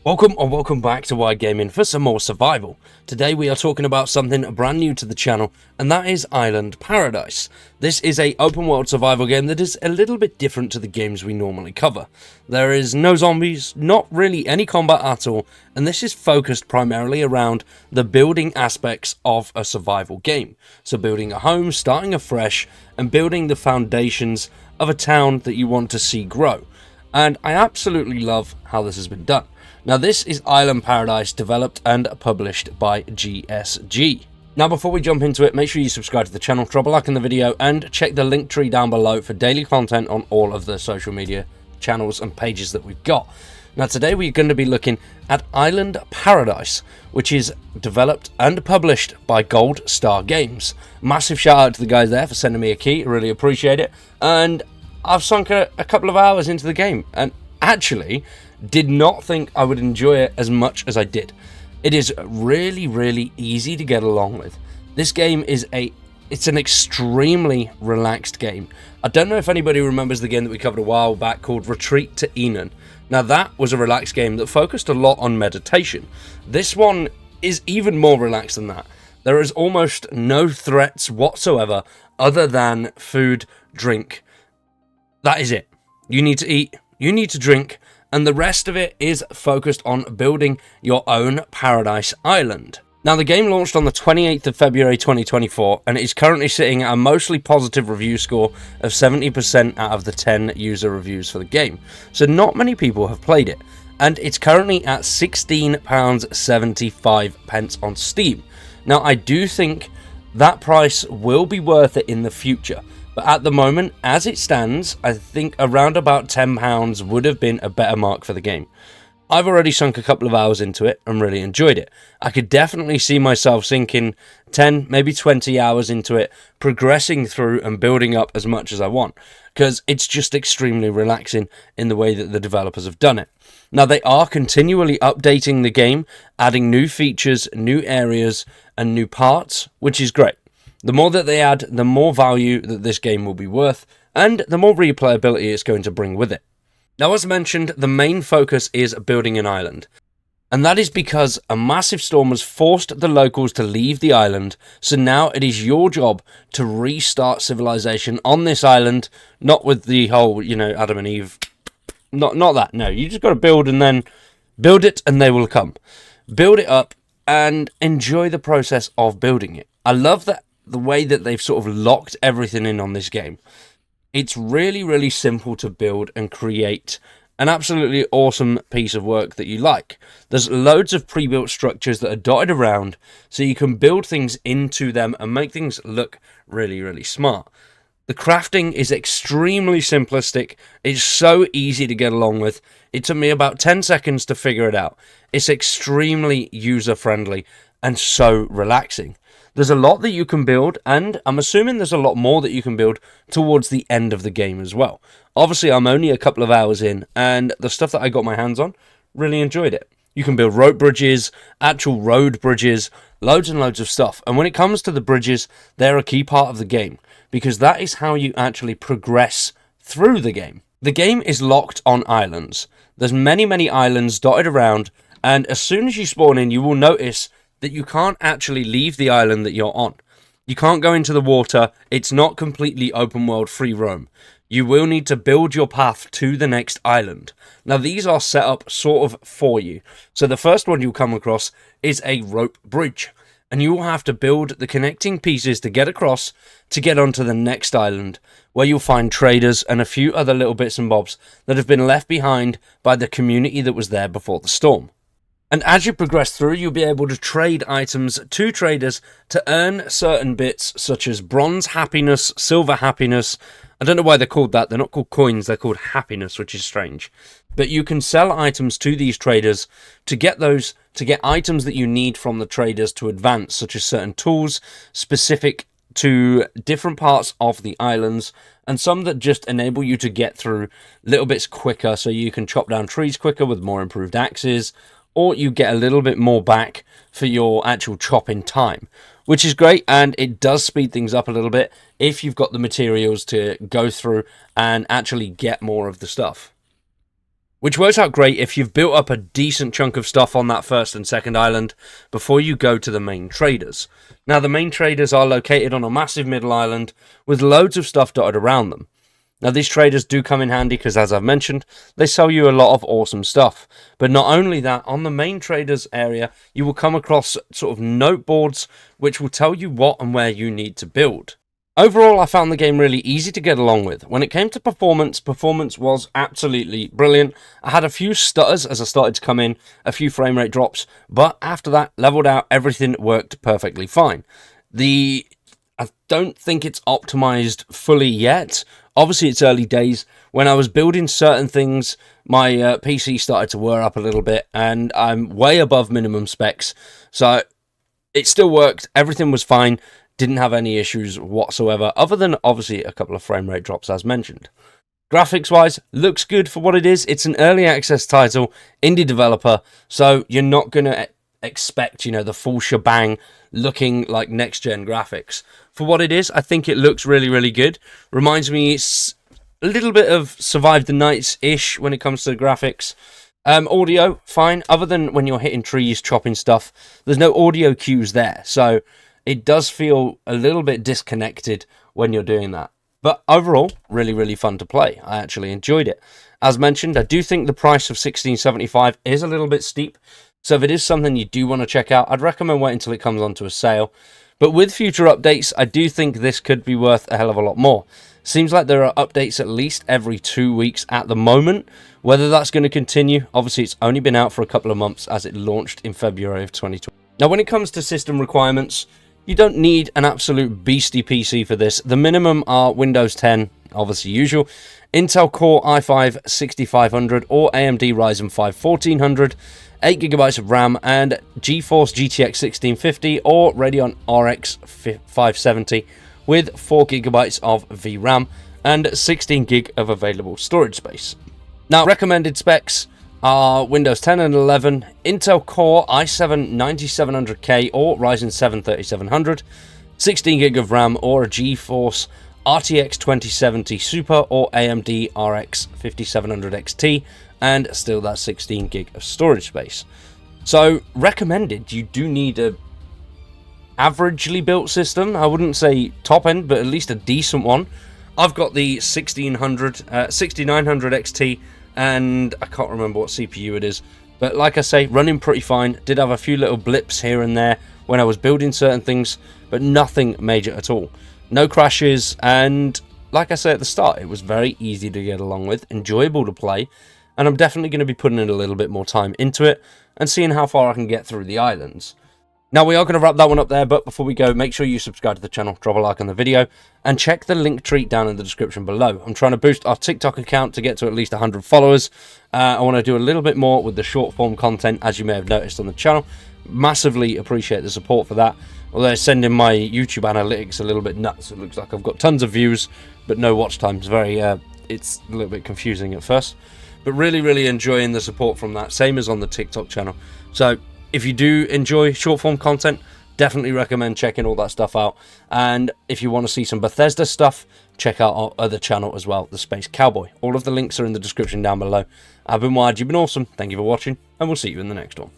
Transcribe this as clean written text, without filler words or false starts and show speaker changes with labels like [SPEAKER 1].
[SPEAKER 1] Welcome or welcome back to Wide Gaming for some more survival. Today we are talking about something brand new to the channel, and that is Island Paradise. This is a open world survival game that is a little bit different to the games we normally cover. There is no zombies, not really any combat at all, and this is focused primarily around the building aspects of a survival game. So building a home, starting afresh, and building the foundations of a town that you want to see grow. And I absolutely love how this has been done. Now this is Island Paradise, developed and published by GSG. Now before we jump into it, make sure you subscribe to the channel, drop a like on the video, and check the link tree down below for daily content on all of the social media channels and pages that we've got. Now today we're going to be looking at Island Paradise, which is developed and published by Gold Star Games. Massive shout out to the guys there for sending me a key, I really appreciate it. And I've sunk a couple of hours into the game, and actually did not think I would enjoy it as much as I did. It is really easy to get along with. This game is it's an extremely relaxed game. I don't know if anybody remembers the game that we covered a while back called Retreat to Enon. Now that was a relaxed game that focused a lot on meditation. This one is even more relaxed than that. There is almost no threats whatsoever other than food, drink. That is it. You need to eat, you need to drink, and the rest of it is focused on building your own paradise island. Now the game launched on the 28th of February 2024, and it is currently sitting at a mostly positive review score of 70% out of the 10 user reviews for the game. So not many people have played it, and it's currently at £16.75 on Steam. Now I do think that price will be worth it in the future. But at the moment, as it stands, I think around about £10 would have been a better mark for the game. I've already sunk a couple of hours into it and really enjoyed it. I could definitely see myself sinking 10, maybe 20 hours into it, progressing through and building up as much as I want, because it's just extremely relaxing in the way that the developers have done it. Now they are continually updating the game, adding new features, new areas, and new parts, which is great. The more that they add, the more value that this game will be worth, and the more replayability it's going to bring with it. Now, as mentioned, the main focus is building an island. And that is because a massive storm has forced the locals to leave the island, so now it is your job to restart civilization on this island, not with the whole, Adam and Eve. Not that, no. You just got to build and then build it and they will come. Build it up and enjoy the process of building it. I love that. The way that they've sort of locked everything in on this game. It's really simple to build and create an absolutely awesome piece of work that you like. There's loads of pre-built structures that are dotted around, so you can build things into them and make things look really smart. The crafting is extremely simplistic. It's so easy to get along with. It took me about 10 seconds to figure it out. It's extremely user-friendly and so relaxing. There's a lot that you can build, and I'm assuming there's a lot more that you can build towards the end of the game as well. Obviously, I'm only a couple of hours in, and the stuff that I got my hands on, really enjoyed it. You can build rope bridges, actual road bridges, loads and loads of stuff. And when it comes to the bridges, they're a key part of the game, because that is how you actually progress through the game. The game is locked on islands. There's many islands dotted around, and as soon as you spawn in, you will notice that you can't actually leave the island that you're on. You can't go into the water. It's not completely open world free roam. You will need to build your path to the next island. Now these are set up sort of for you. So the first one you'll come across is a rope bridge, and you will have to build the connecting pieces to get across to get onto the next island, where you'll find traders and a few other little bits and bobs that have been left behind by the community that was there before the storm. And as you progress through, you'll be able to trade items to traders to earn certain bits, such as bronze happiness, silver happiness. I don't know why they're called that. They're not called coins, they're called happiness, which is strange. But you can sell items to these traders to get items that you need from the traders to advance, such as certain tools specific to different parts of the islands, and some that just enable you to get through little bits quicker, so you can chop down trees quicker with more improved axes, or you get a little bit more back for your actual chopping time, which is great, and it does speed things up a little bit if you've got the materials to go through and actually get more of the stuff. which works out great if you've built up a decent chunk of stuff on that first and second island before you go to the main traders. Now, the main traders are located on a massive middle island with loads of stuff dotted around them. Now, these traders do come in handy because, as I've mentioned, they sell you a lot of awesome stuff. But not only that, on the main traders area, you will come across sort of note boards which will tell you what and where you need to build. Overall, I found the game really easy to get along with. When it came to performance was absolutely brilliant. I had a few stutters as I started to come in, a few frame rate drops, but after that, leveled out, everything worked perfectly fine. I don't think it's optimized fully yet. Obviously, it's early days. When I was building certain things, my PC started to whir up a little bit, and I'm way above minimum specs. So it still worked. Everything was fine. Didn't have any issues whatsoever, other than obviously a couple of frame rate drops as mentioned. Graphics wise, looks good for what it is. It's an early access title, indie developer, so you're not going to expect, the full shebang looking like next gen graphics. For what it is, I think it looks really, really good. Reminds me, it's a little bit of Survive the Nights-ish when it comes to the graphics. Audio, fine. Other than when you're hitting trees, chopping stuff, there's no audio cues there, so it does feel a little bit disconnected when you're doing that. But overall, really, really fun to play. I actually enjoyed it. As mentioned, I do think the price of $16.75 is a little bit steep. So if it is something you do want to check out, I'd recommend waiting until it comes onto a sale. But with future updates, I do think this could be worth a hell of a lot more. Seems like there are updates at least every 2 weeks at the moment. Whether that's going to continue, obviously it's only been out for a couple of months as it launched in February of 2020. Now when it comes to system requirements, you don't need an absolute beastie PC for this. The minimum are Windows 10, obviously usual, Intel Core i5 6500 or AMD Ryzen 5 1400, 8GB of RAM, and GeForce GTX 1650 or Radeon RX 570 with 4GB of VRAM and 16GB of available storage space. Now, recommended specs are Windows 10 and 11, Intel Core i7 9700K or Ryzen 7 3700, 16GB of RAM or a GeForce RTX 2070 Super or AMD RX 5700 XT, and still that 16GB of storage space. So recommended, you do need a averagely built system. I wouldn't say top end, but at least a decent one. I've got the 6900 XT, and I can't remember what CPU it is, but like I say, running pretty fine. Did have a few little blips here and there when I was building certain things, but nothing major at all. No crashes, and like I said at the start, it was very easy to get along with, enjoyable to play, and I'm definitely going to be putting in a little bit more time into it and seeing how far I can get through the islands. Now, we are going to wrap that one up there, but before we go, make sure you subscribe to the channel, drop a like on the video, and check the link tree down in the description below. I'm trying to boost our TikTok account to get to at least 100 followers. I want to do a little bit more with the short form content, as you may have noticed on the channel. Massively appreciate the support for that. Although sending my YouTube analytics a little bit nuts. It looks like I've got tons of views, but no watch times. It's a little bit confusing at first. But really, really enjoying the support from that. Same as on the TikTok channel. So if you do enjoy short form content, definitely recommend checking all that stuff out. And if you want to see some Bethesda stuff, check out our other channel as well, The Space Cowboy. All of the links are in the description down below. I've been Wired, you've been awesome. Thank you for watching, and we'll see you in the next one.